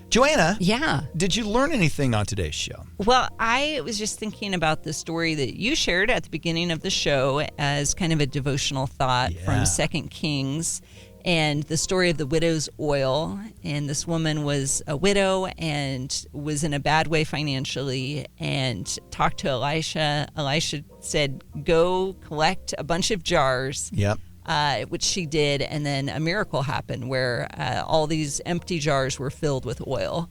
Joanna, Yeah. did you learn anything on today's show? Well, I was just thinking about the story that you shared at the beginning of the show as kind of a devotional thought from 2 Kings, and the story of the widow's oil. And this woman was a widow and was in a bad way financially and talked to Elisha. Elisha said, go collect a bunch of jars. Yep. Which she did, and then a miracle happened where all these empty jars were filled with oil.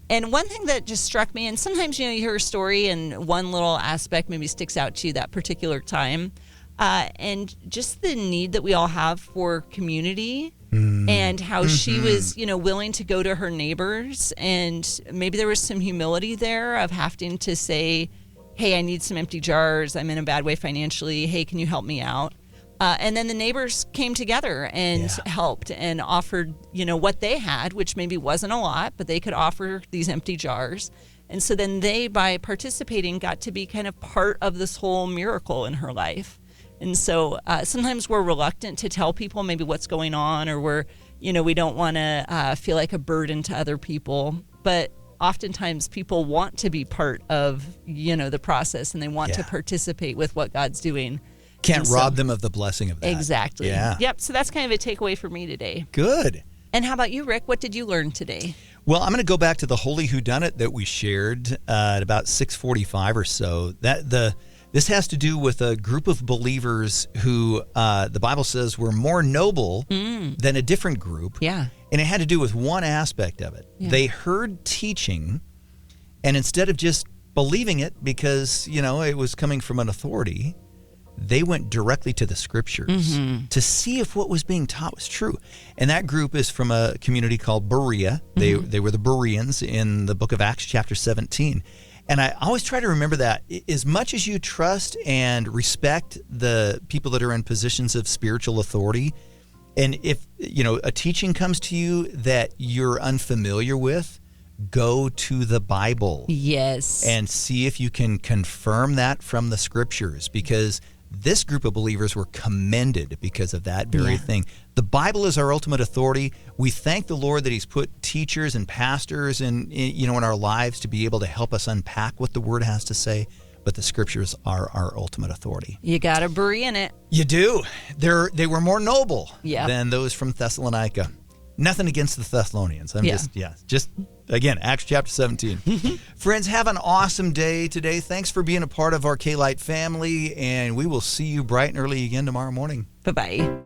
And one thing that just struck me, and sometimes you hear a story and one little aspect maybe sticks out to you that particular time, and just the need that we all have for community, and how she was willing to go to her neighbors, and maybe there was some humility there of having to say, hey, I need some empty jars, I'm in a bad way financially, hey, can you help me out? And then the neighbors came together and helped and offered, what they had, which maybe wasn't a lot, but they could offer these empty jars. And so then they, by participating, got to be kind of part of this whole miracle in her life. And so sometimes we're reluctant to tell people maybe what's going on, or we don't want to feel like a burden to other people. But oftentimes people want to be part of, the process, and they want to participate with what God's doing. Can't rob them of the blessing of that. Exactly. Yeah. Yep. So that's kind of a takeaway for me today. Good. And how about you, Rick? What did you learn today? Well, I'm going to go back to the Holy Whodunit that we shared at about 6:45 or so. This has to do with a group of believers who the Bible says were more noble than a different group. Yeah. And it had to do with one aspect of it. Yeah. They heard teaching, and instead of just believing it because, it was coming from an authority, they went directly to the scriptures to see if what was being taught was true. And that group is from a community called Berea. They were the Bereans in the book of Acts chapter 17. And I always try to remember that as much as you trust and respect the people that are in positions of spiritual authority, and if a teaching comes to you that you're unfamiliar with, go to the Bible. Yes. And see if you can confirm that from the scriptures, because this group of believers were commended because of that very thing. The Bible is our ultimate authority. We thank the Lord that He's put teachers and pastors in our lives to be able to help us unpack what the Word has to say. But the scriptures are our ultimate authority. You got to bury in it. You do. They were more noble than those from Thessalonica. Nothing against the Thessalonians. Just again, Acts chapter 17. Friends, have an awesome day today. Thanks for being a part of our K-Light family, and we will see you bright and early again tomorrow morning. Bye-bye.